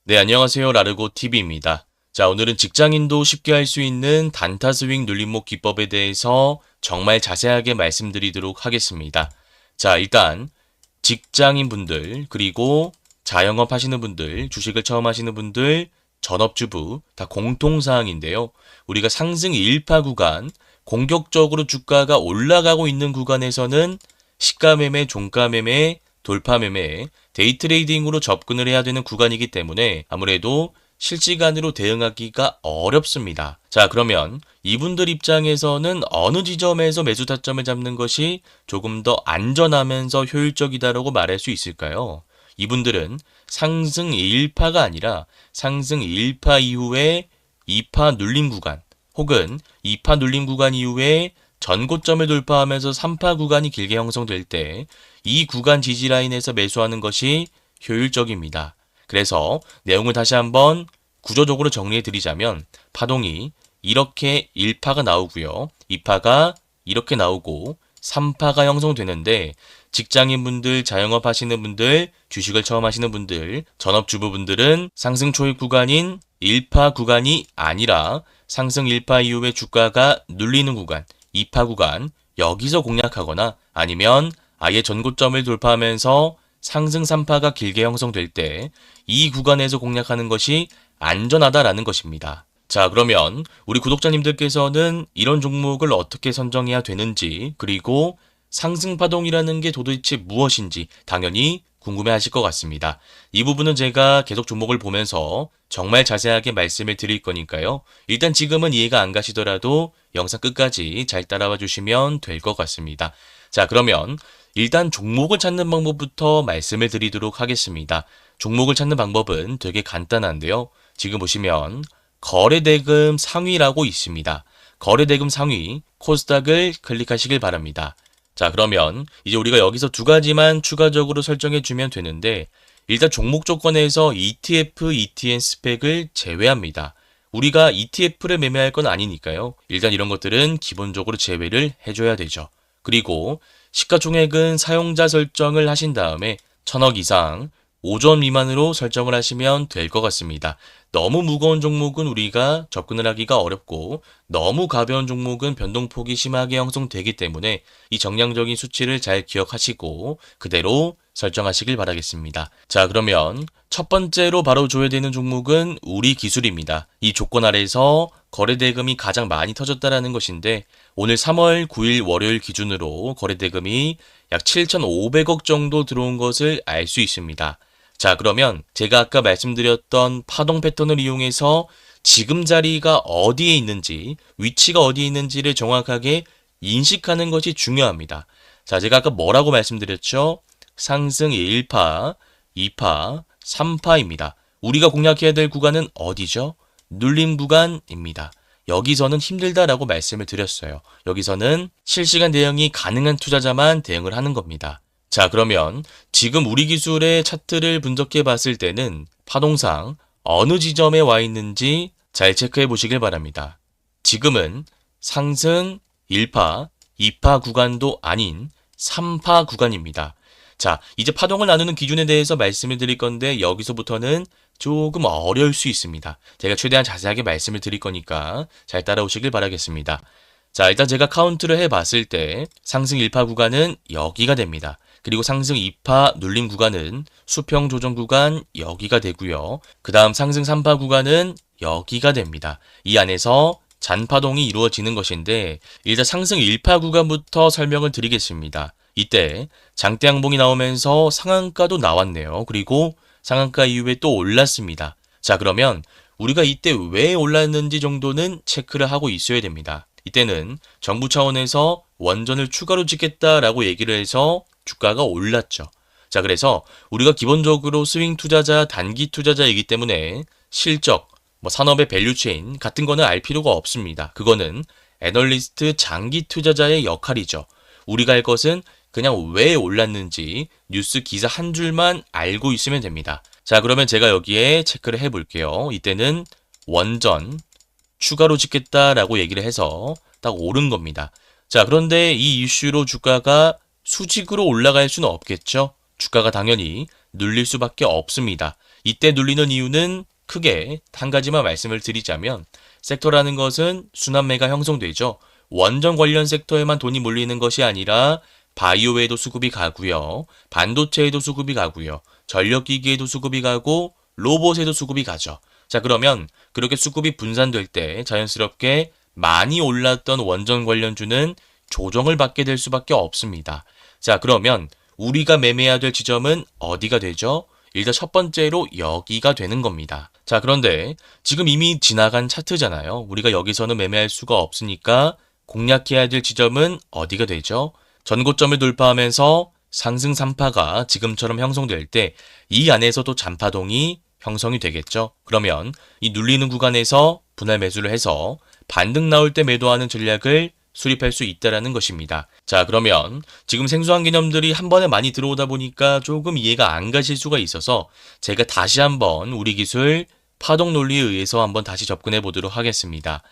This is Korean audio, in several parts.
네, 안녕하세요. 라르고TV입니다. 자, 오늘은 직장인도 쉽게 할 수 있는 단타 스윙 눌림목 기법에 대해서 정말 자세하게 말씀드리도록 하겠습니다. 자, 일단 직장인분들, 그리고 자영업 하시는 분들, 주식을 처음 하시는 분들, 전업주부 다 공통사항인데요. 우리가 상승 일파 구간, 공격적으로 주가가 올라가고 있는 구간에서는 시가매매, 종가매매, 돌파매매, 데이트레이딩으로 접근을 해야 되는 구간이기 때문에 아무래도 실시간으로 대응하기가 어렵습니다. 자, 그러면 이분들 입장에서는 어느 지점에서 매수 타점을 잡는 것이 조금 더 안전하면서 효율적이다라고 말할 수 있을까요? 이분들은 상승 1파가 아니라 상승 1파 이후에 2파 눌림 구간, 혹은 2파 눌림 구간 이후에 전고점을 돌파하면서 3파 구간이 길게 형성될 때 이 구간 지지라인에서 매수하는 것이 효율적입니다. 그래서 내용을 다시 한번 구조적으로 정리해 드리자면 파동이 이렇게 1파가 나오고요. 2파가 이렇게 나오고 3파가 형성되는데 직장인분들, 자영업 하시는 분들, 주식을 처음 하시는 분들, 전업주부분들은 상승 초입 구간인 1파 구간이 아니라 상승 1파 이후에 주가가 눌리는 구간, 2파 구간, 여기서 공략하거나 아니면 아예 전고점을 돌파하면서 상승 3파가 길게 형성될 때 이 구간에서 공략하는 것이 안전하다라는 것입니다. 자, 그러면 우리 구독자님들께서는 이런 종목을 어떻게 선정해야 되는지, 그리고 상승 파동이라는 게 도대체 무엇인지 당연히 궁금해 하실 것 같습니다. 이 부분은 제가 계속 종목을 보면서 정말 자세하게 말씀을 드릴 거니까요. 일단 지금은 이해가 안 가시더라도 영상 끝까지 잘 따라와 주시면 될 것 같습니다. 자, 그러면 일단 종목을 찾는 방법부터 말씀을 드리도록 하겠습니다. 종목을 찾는 방법은 되게 간단한데요. 지금 보시면 거래대금 상위라고 있습니다. 거래대금 상위 코스닥을 클릭하시길 바랍니다. 자, 그러면 이제 우리가 여기서 두 가지만 추가적으로 설정해 주면 되는데 일단 종목 조건에서 ETF, ETN 스펙을 제외합니다. 우리가 ETF를 매매할 건 아니니까요. 일단 이런 것들은 기본적으로 제외를 해줘야 되죠. 그리고 시가총액은 사용자 설정을 하신 다음에 1000억 이상 5전 미만으로 설정을 하시면 될 것 같습니다. 너무 무거운 종목은 우리가 접근을 하기가 어렵고 너무 가벼운 종목은 변동폭이 심하게 형성되기 때문에 이 정량적인 수치를 잘 기억하시고 그대로 설정하시길 바라겠습니다. 자, 그러면 첫 번째로 바로 줘야 되는 종목은 우리 기술입니다. 이 조건 아래에서 거래대금이 가장 많이 터졌다라는 것인데 오늘 3월 9일 월요일 기준으로 거래대금이 약 7,500억 정도 들어온 것을 알 수 있습니다. 자, 그러면 제가 아까 말씀드렸던 파동 패턴을 이용해서 지금 자리가 어디에 있는지, 위치가 어디에 있는지를 정확하게 인식하는 것이 중요합니다. 자, 제가 아까 뭐라고 말씀드렸죠? 상승 1파, 2파, 3파입니다. 우리가 공략해야 될 구간은 어디죠? 눌림 구간입니다. 여기서는 힘들다라고 말씀을 드렸어요. 여기서는 실시간 대응이 가능한 투자자만 대응을 하는 겁니다. 자, 그러면 지금 우리 기술의 차트를 분석해 봤을 때는 파동상 어느 지점에 와 있는지 잘 체크해 보시길 바랍니다. 지금은 상승 1파, 2파 구간도 아닌 3파 구간입니다. 자, 이제 파동을 나누는 기준에 대해서 말씀을 드릴 건데 여기서부터는 조금 어려울 수 있습니다. 제가 최대한 자세하게 말씀을 드릴 거니까 잘 따라오시길 바라겠습니다. 자, 일단 제가 카운트를 해봤을 때 상승 1파 구간은 여기가 됩니다. 그리고 상승 2파 눌림 구간은 수평 조정 구간 여기가 되고요. 그 다음 상승 3파 구간은 여기가 됩니다. 이 안에서 잔파동이 이루어지는 것인데 일단 상승 1파 구간부터 설명을 드리겠습니다. 이때 장대 양봉이 나오면서 상한가도 나왔네요. 그리고 상한가 이후에 또 올랐습니다. 자, 그러면 우리가 이때 왜 올랐는지 정도는 체크를 하고 있어야 됩니다. 이때는 정부 차원에서 원전을 추가로 짓겠다라고 얘기를 해서 주가가 올랐죠. 자, 그래서 우리가 기본적으로 스윙 투자자, 단기 투자자이기 때문에 실적, 산업의 밸류체인 같은 거는 알 필요가 없습니다. 그거는 애널리스트 장기 투자자의 역할이죠. 우리가 할 것은 그냥 왜 올랐는지 뉴스 기사 한 줄만 알고 있으면 됩니다. 자, 그러면 제가 여기에 체크를 해볼게요. 이때는 원전 추가로 짓겠다라고 얘기를 해서 딱 오른 겁니다. 자, 그런데 이 이슈로 주가가 수직으로 올라갈 수는 없겠죠. 주가가 당연히 눌릴 수밖에 없습니다. 이때 눌리는 이유는 크게 한 가지만 말씀을 드리자면 섹터라는 것은 순환매가 형성되죠. 원전 관련 섹터에만 돈이 몰리는 것이 아니라 바이오에도 수급이 가고요. 반도체에도 수급이 가고요. 전력기기에도 수급이 가고 로봇에도 수급이 가죠. 자, 그러면 그렇게 수급이 분산될 때 자연스럽게 많이 올랐던 원전 관련주는 조정을 받게 될 수밖에 없습니다. 자, 그러면 우리가 매매해야 될 지점은 어디가 되죠? 일단 첫 번째로 여기가 되는 겁니다. 자, 그런데 지금 이미 지나간 차트잖아요. 우리가 여기서는 매매할 수가 없으니까 공략해야 될 지점은 어디가 되죠? 전고점을 돌파하면서 상승 3파가 지금처럼 형성될 때 이 안에서도 잔파동이 형성이 되겠죠. 그러면 이 눌리는 구간에서 분할 매수를 해서 반등 나올 때 매도하는 전략을 수립할 수 있다는 것입니다. 자, 그러면 지금 생소한 개념들이 한 번에 많이 들어오다 보니까 조금 이해가 안 가실 수가 있어서 제가 다시 한번 우리 기술 파동 논리에 의해서 한번 다시 접근해 보도록 하겠습니다.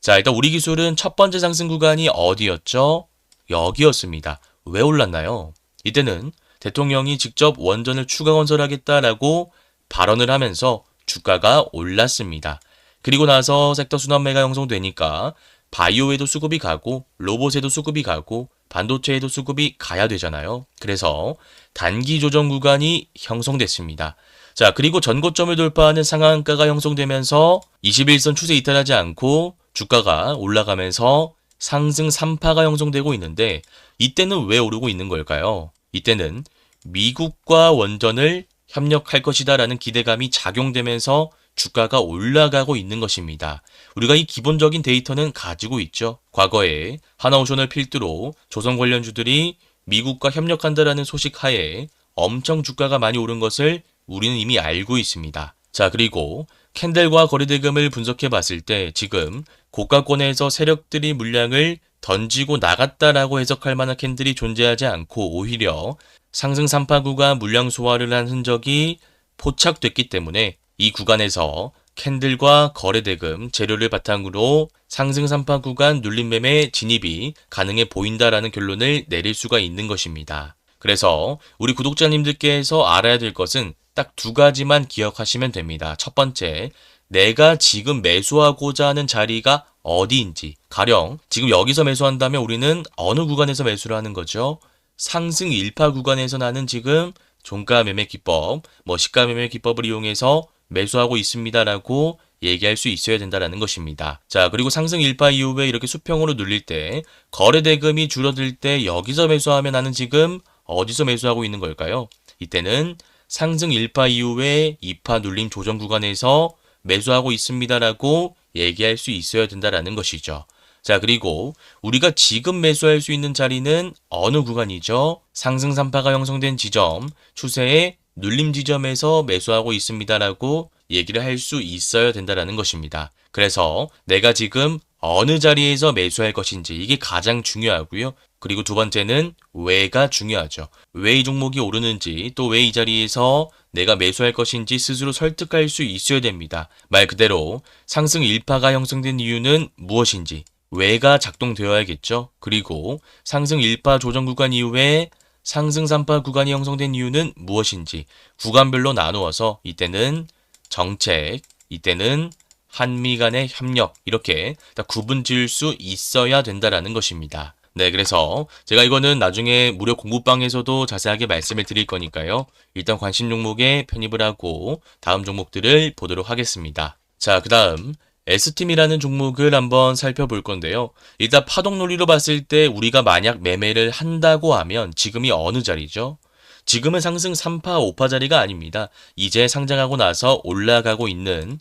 자, 일단 우리 기술은 첫 번째 상승 구간이 어디였죠? 여기였습니다. 왜 올랐나요? 이때는 대통령이 직접 원전을 추가 건설하겠다라고 발언을 하면서 주가가 올랐습니다. 그리고 나서 섹터 순환매가 형성되니까 바이오에도 수급이 가고 로봇에도 수급이 가고 반도체에도 수급이 가야 되잖아요. 그래서 단기 조정 구간이 형성됐습니다. 자, 그리고 전고점을 돌파하는 상한가가 형성되면서 21선 추세 이탈하지 않고 주가가 올라가면서 상승 3파가 형성되고 있는데 이때는 왜 오르고 있는 걸까요? 이때는 미국과 원전을 협력할 것이다라는 기대감이 작용되면서 주가가 올라가고 있는 것입니다. 우리가 이 기본적인 데이터는 가지고 있죠. 과거에 하나오션을 필두로 조선 관련주들이 미국과 협력한다라는 소식 하에 엄청 주가가 많이 오른 것을 우리는 이미 알고 있습니다. 자, 그리고 캔들과 거래대금을 분석해 봤을 때 지금 고가권에서 세력들이 물량을 던지고 나갔다라고 해석할 만한 캔들이 존재하지 않고 오히려 상승 3파 구간 물량 소화를 한 흔적이 포착됐기 때문에 이 구간에서 캔들과 거래대금 재료를 바탕으로 상승 3파 구간 눌림매매 진입이 가능해 보인다라는 결론을 내릴 수가 있는 것입니다. 그래서 우리 구독자님들께서 알아야 될 것은 딱 두 가지만 기억하시면 됩니다. 첫 번째, 내가 지금 매수하고자 하는 자리가 어디인지. 가령 지금 여기서 매수한다면 우리는 어느 구간에서 매수를 하는 거죠? 상승 1파 구간에서 나는 지금 종가 매매 기법, 시가 매매 기법을 이용해서 매수하고 있습니다라고 얘기할 수 있어야 된다는 것입니다. 자, 그리고 상승 1파 이후에 이렇게 수평으로 눌릴 때 거래 대금이 줄어들 때 여기서 매수하면 나는 지금 어디서 매수하고 있는 걸까요? 이때는 상승 1파 이후에 2파 눌림 조정 구간에서 매수하고 있습니다라고 얘기할 수 있어야 된다는 것이죠. 자, 그리고 우리가 지금 매수할 수 있는 자리는 어느 구간이죠? 상승 3파가 형성된 지점, 추세의 눌림 지점에서 매수하고 있습니다라고 얘기를 할 수 있어야 된다는 것입니다. 그래서 내가 지금 어느 자리에서 매수할 것인지 이게 가장 중요하고요. 그리고 두 번째는 왜가 중요하죠. 왜 이 종목이 오르는지 또 왜 이 자리에서 내가 매수할 것인지 스스로 설득할 수 있어야 됩니다. 말 그대로 상승 1파가 형성된 이유는 무엇인지 왜가 작동되어야겠죠. 그리고 상승 1파 조정 구간 이후에 상승 3파 구간이 형성된 이유는 무엇인지 구간별로 나누어서 이때는 정책, 이때는 한미 간의 협력 이렇게 다 구분 지을 수 있어야 된다는 것입니다. 네, 그래서 제가 이거는 나중에 무료 공부방에서도 자세하게 말씀을 드릴 거니까요. 일단 관심 종목에 편입을 하고 다음 종목들을 보도록 하겠습니다. 자, 그 다음 S팀이라는 종목을 한번 살펴볼 건데요. 일단 파동 논리로 봤을 때 우리가 만약 매매를 한다고 하면 지금이 어느 자리죠? 지금은 상승 3파, 5파 자리가 아닙니다. 이제 상장하고 나서 올라가고 있는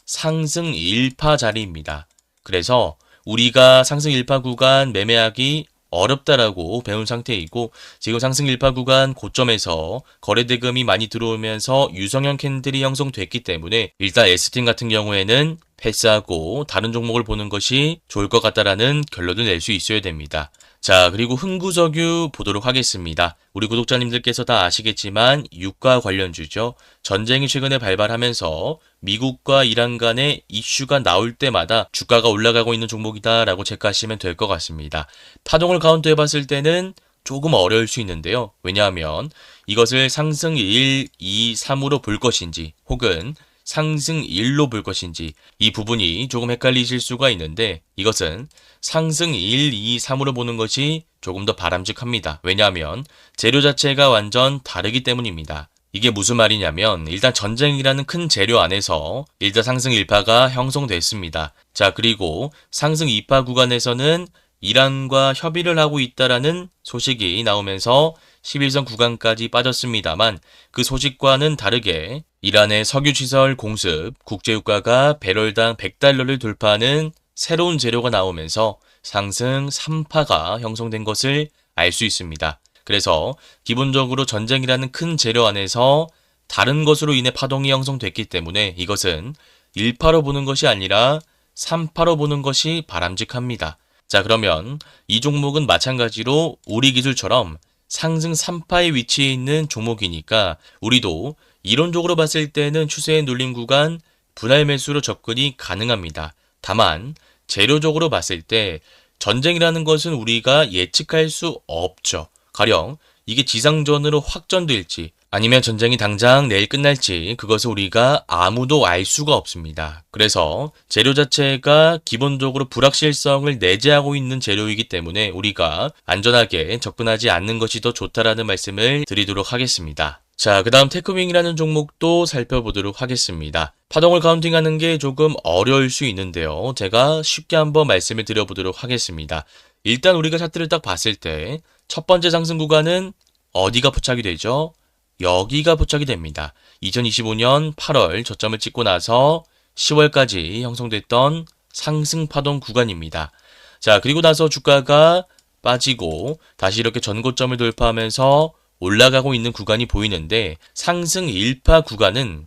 상승 1파 자리입니다. 그래서 우리가 상승 1파 구간 매매하기 어렵다라고 배운 상태이고 지금 상승 1파 구간 고점에서 거래대금이 많이 들어오면서 유성형 캔들이 형성됐기 때문에 일단 S팀 같은 경우에는 패스하고 다른 종목을 보는 것이 좋을 것 같다라는 결론을 낼 수 있어야 됩니다. 자, 그리고 흥구석유 보도록 하겠습니다. 우리 구독자님들께서 다 아시겠지만 유가 관련주죠. 전쟁이 최근에 발발하면서 미국과 이란 간의 이슈가 나올 때마다 주가가 올라가고 있는 종목이다라고 체크하시면 될 것 같습니다. 파동을 카운트해 봤을 때는 조금 어려울 수 있는데요. 왜냐하면 이것을 상승 1, 2, 3으로 볼 것인지 혹은 상승 1로 볼 것인지 이 부분이 조금 헷갈리실 수가 있는데 이것은 상승 1, 2, 3으로 보는 것이 조금 더 바람직합니다. 왜냐하면 재료 자체가 완전 다르기 때문입니다. 이게 무슨 말이냐면 일단 전쟁이라는 큰 재료 안에서 일단 상승 1파가 형성됐습니다. 자, 그리고 상승 2파 구간에서는 이란과 협의를 하고 있다라는 소식이 나오면서 11선 구간까지 빠졌습니다만 그 소식과는 다르게 이란의 석유시설 공습, 국제유가가 배럴당 100달러를 돌파하는 새로운 재료가 나오면서 상승 3파가 형성된 것을 알 수 있습니다. 그래서 기본적으로 전쟁이라는 큰 재료 안에서 다른 것으로 인해 파동이 형성됐기 때문에 이것은 1파로 보는 것이 아니라 3파로 보는 것이 바람직합니다. 자, 그러면 이 종목은 마찬가지로 우리 기술처럼 상승 3파의 위치에 있는 종목이니까 우리도 이론적으로 봤을 때는 추세에 눌린 구간 분할 매수로 접근이 가능합니다. 다만 재료적으로 봤을 때 전쟁이라는 것은 우리가 예측할 수 없죠. 가령 이게 지상전으로 확전될지 아니면 전쟁이 당장 내일 끝날지 그것을 우리가 아무도 알 수가 없습니다. 그래서 재료 자체가 기본적으로 불확실성을 내재하고 있는 재료이기 때문에 우리가 안전하게 접근하지 않는 것이 더 좋다라는 말씀을 드리도록 하겠습니다. 자, 그 다음 테크윙이라는 종목도 살펴보도록 하겠습니다. 파동을 카운팅하는 게 조금 어려울 수 있는데요. 제가 쉽게 한번 말씀을 드려보도록 하겠습니다. 일단 우리가 차트를 딱 봤을 때 첫 번째 상승 구간은 어디가 포착이 되죠? 여기가 포착이 됩니다. 2025년 8월 저점을 찍고 나서 10월까지 형성됐던 상승 파동 구간입니다. 자, 그리고 나서 주가가 빠지고 다시 이렇게 전고점을 돌파하면서 올라가고 있는 구간이 보이는데 상승 1파 구간은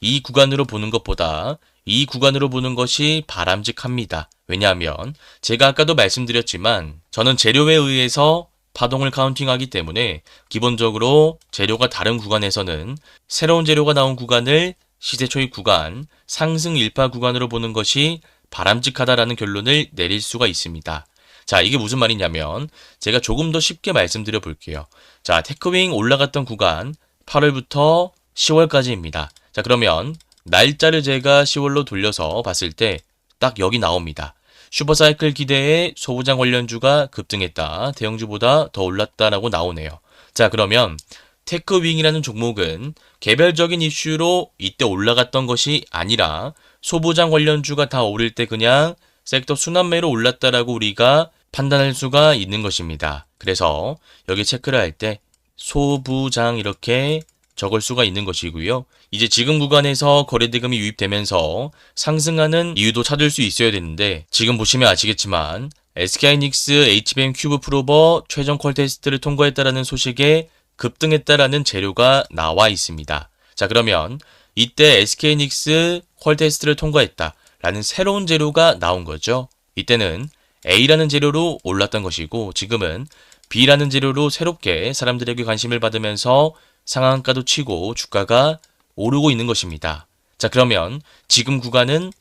이 구간으로 보는 것보다 이 구간으로 보는 것이 바람직합니다. 왜냐하면 제가 아까도 말씀드렸지만 저는 재료에 의해서 파동을 카운팅하기 때문에 기본적으로 재료가 다른 구간에서는 새로운 재료가 나온 구간을 시세 초입 구간, 상승 1파 구간으로 보는 것이 바람직하다라는 결론을 내릴 수가 있습니다. 자, 이게 무슨 말이냐면 제가 조금 더 쉽게 말씀드려 볼게요. 자, 테크윙 올라갔던 구간 8월부터 10월까지입니다. 자, 그러면 날짜를 제가 10월로 돌려서 봤을 때 딱 여기 나옵니다. 슈퍼사이클 기대에 소부장 관련주가 급등했다. 대형주보다 더 올랐다라고 나오네요. 자, 그러면 테크윙이라는 종목은 개별적인 이슈로 이때 올라갔던 것이 아니라 소부장 관련주가 다 오를 때 그냥 섹터 순환매로 올랐다라고 우리가 판단할 수가 있는 것입니다. 그래서 여기 체크를 할 때 소부장 이렇게 적을 수가 있는 것이고요. 이제 지금 구간에서 거래대금이 유입되면서 상승하는 이유도 찾을 수 있어야 되는데 지금 보시면 아시겠지만 SK하이닉스 HBM 큐브 프로버 최종 콜 테스트를 통과했다라는 소식에 급등했다라는 재료가 나와 있습니다. 자, 그러면 이때 SK하이닉스 콜 테스트를 통과했다라는 새로운 재료가 나온 거죠. 이때는 A라는 재료로 올랐던 것이고 지금은 B라는 재료로 새롭게 사람들에게 관심을 받으면서 상한가도 치고 주가가 오르고 있는 것입니다. 자, 그러면 지금 구간은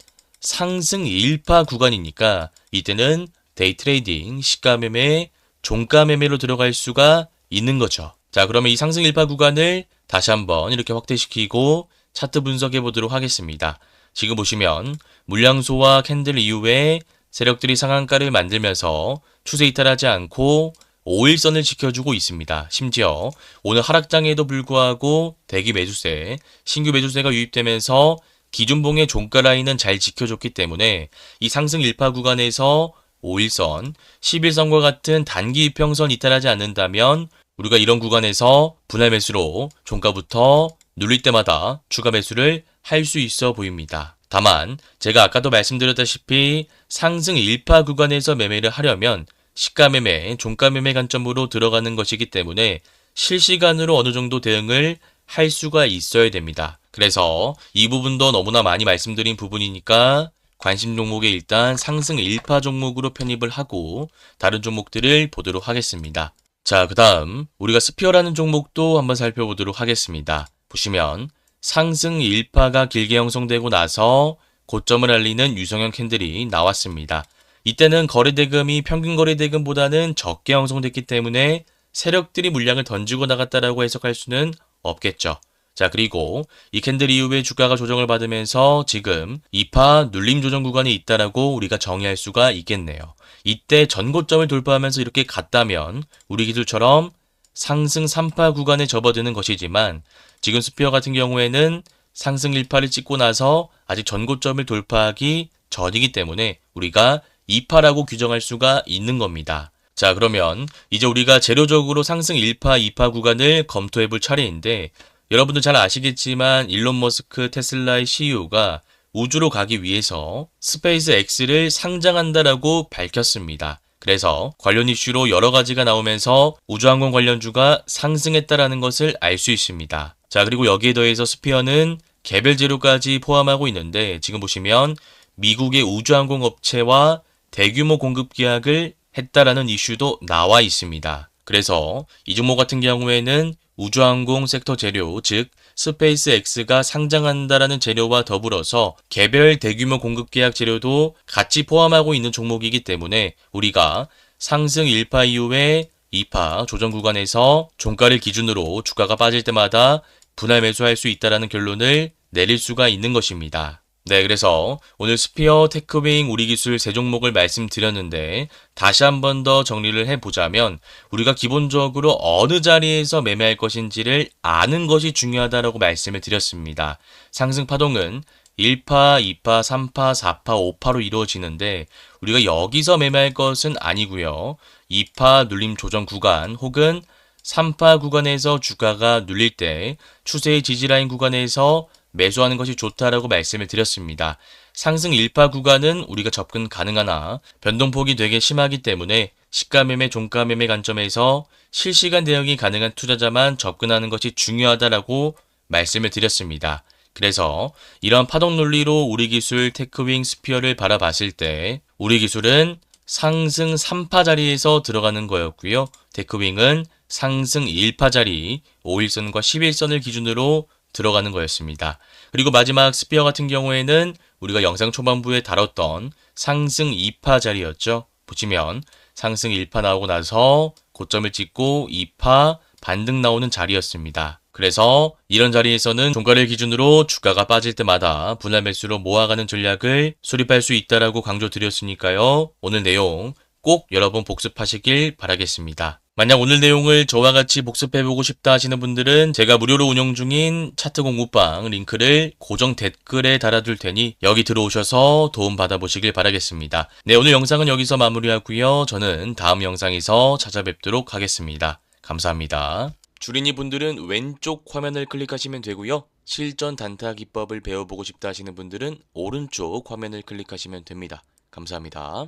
상승 1파 구간이니까 이때는 데이 트레이딩, 시가 매매, 종가 매매로 들어갈 수가 있는 거죠. 자, 그러면 이 상승 1파 구간을 다시 한번 이렇게 확대시키고 차트 분석해 보도록 하겠습니다. 지금 보시면 물량소와 캔들 이후에 세력들이 상한가를 만들면서 추세 이탈하지 않고 5일선을 지켜주고 있습니다. 심지어 오늘 하락장에도 불구하고 대기 매수세, 신규 매수세가 유입되면서 기준봉의 종가 라인은 잘 지켜줬기 때문에 이 상승 1파 구간에서 5일선, 11선과 같은 단기 이평선 이탈하지 않는다면 우리가 이런 구간에서 분할 매수로 종가부터 눌릴 때마다 추가 매수를 할 수 있어 보입니다. 다만 제가 아까도 말씀드렸다시피 상승 1파 구간에서 매매를 하려면 시가 매매, 종가 매매 관점으로 들어가는 것이기 때문에 실시간으로 어느 정도 대응을 할 수가 있어야 됩니다. 그래서 이 부분도 너무나 많이 말씀드린 부분이니까 관심 종목에 일단 상승 1파 종목으로 편입을 하고 다른 종목들을 보도록 하겠습니다. 자, 그 다음 우리가 스피어라는 종목도 한번 살펴보도록 하겠습니다. 보시면 상승 1파가 길게 형성되고 나서 고점을 알리는 유성형 캔들이 나왔습니다. 이때는 거래대금이 평균 거래대금보다는 적게 형성됐기 때문에 세력들이 물량을 던지고 나갔다라고 해석할 수는 없겠죠. 자, 그리고 이 캔들 이후에 주가가 조정을 받으면서 지금 2파 눌림 조정 구간이 있다라고 우리가 정의할 수가 있겠네요. 이때 전고점을 돌파하면서 이렇게 갔다면 우리 기술처럼 상승 3파 구간에 접어드는 것이지만 지금 스피어 같은 경우에는 상승 1파를 찍고 나서 아직 전고점을 돌파하기 전이기 때문에 우리가 2파라고 규정할 수가 있는 겁니다. 자, 그러면 이제 우리가 재료적으로 상승 1파, 2파 구간을 검토해 볼 차례인데 여러분들 잘 아시겠지만 일론 머스크 테슬라의 CEO가 우주로 가기 위해서 스페이스 X를 상장한다라고 밝혔습니다. 그래서 관련 이슈로 여러 가지가 나오면서 우주항공 관련주가 상승했다라는 것을 알 수 있습니다. 자, 그리고 여기에 더해서 스피어는 개별 재료까지 포함하고 있는데 지금 보시면 미국의 우주항공 업체와 대규모 공급 계약을 했다라는 이슈도 나와 있습니다. 그래서 이 종목 같은 경우에는 우주항공 섹터 재료, 즉 스페이스 X가 상장한다라는 재료와 더불어서 개별 대규모 공급 계약 재료도 같이 포함하고 있는 종목이기 때문에 우리가 상승 1파 이후에 2파 조정 구간에서 종가를 기준으로 주가가 빠질 때마다 분할 매수할 수 있다라는 결론을 내릴 수가 있는 것입니다. 네, 그래서 오늘 스피어, 테크윙, 우리기술 세 종목을 말씀드렸는데 다시 한 번 더 정리를 해보자면 우리가 기본적으로 어느 자리에서 매매할 것인지를 아는 것이 중요하다고 말씀을 드렸습니다. 상승 파동은 1파, 2파, 3파, 4파, 5파로 이루어지는데 우리가 여기서 매매할 것은 아니고요. 2파 눌림 조정 구간 혹은 3파 구간에서 주가가 눌릴 때 추세의 지지라인 구간에서 매수하는 것이 좋다라고 말씀을 드렸습니다. 상승 1파 구간은 우리가 접근 가능하나 변동폭이 되게 심하기 때문에 시가매매, 종가매매 관점에서 실시간 대응이 가능한 투자자만 접근하는 것이 중요하다라고 말씀을 드렸습니다. 그래서 이런 파동 논리로 우리 기술 테크윙 스피어를 바라봤을 때 우리 기술은 상승 3파 자리에서 들어가는 거였고요. 테크윙은 상승 1파 자리 5일선과 11선을 기준으로 들어가는 거였습니다. 그리고 마지막 스피어 같은 경우에는 우리가 영상 초반부에 다뤘던 상승 2파 자리였죠. 보시면 상승 1파 나오고 나서 고점을 찍고 2파 반등 나오는 자리였습니다. 그래서 이런 자리에서는 종가를 기준으로 주가가 빠질 때마다 분할 매수로 모아가는 전략을 수립할 수 있다라고 강조드렸으니까요. 오늘 내용 꼭 여러분 복습하시길 바라겠습니다. 만약 오늘 내용을 저와 같이 복습해보고 싶다 하시는 분들은 제가 무료로 운영 중인 차트 공부방 링크를 고정 댓글에 달아둘 테니 여기 들어오셔서 도움 받아보시길 바라겠습니다. 네, 오늘 영상은 여기서 마무리하고요. 저는 다음 영상에서 찾아뵙도록 하겠습니다. 감사합니다. 주린이 분들은 왼쪽 화면을 클릭하시면 되고요. 실전 단타 기법을 배워보고 싶다 하시는 분들은 오른쪽 화면을 클릭하시면 됩니다. 감사합니다.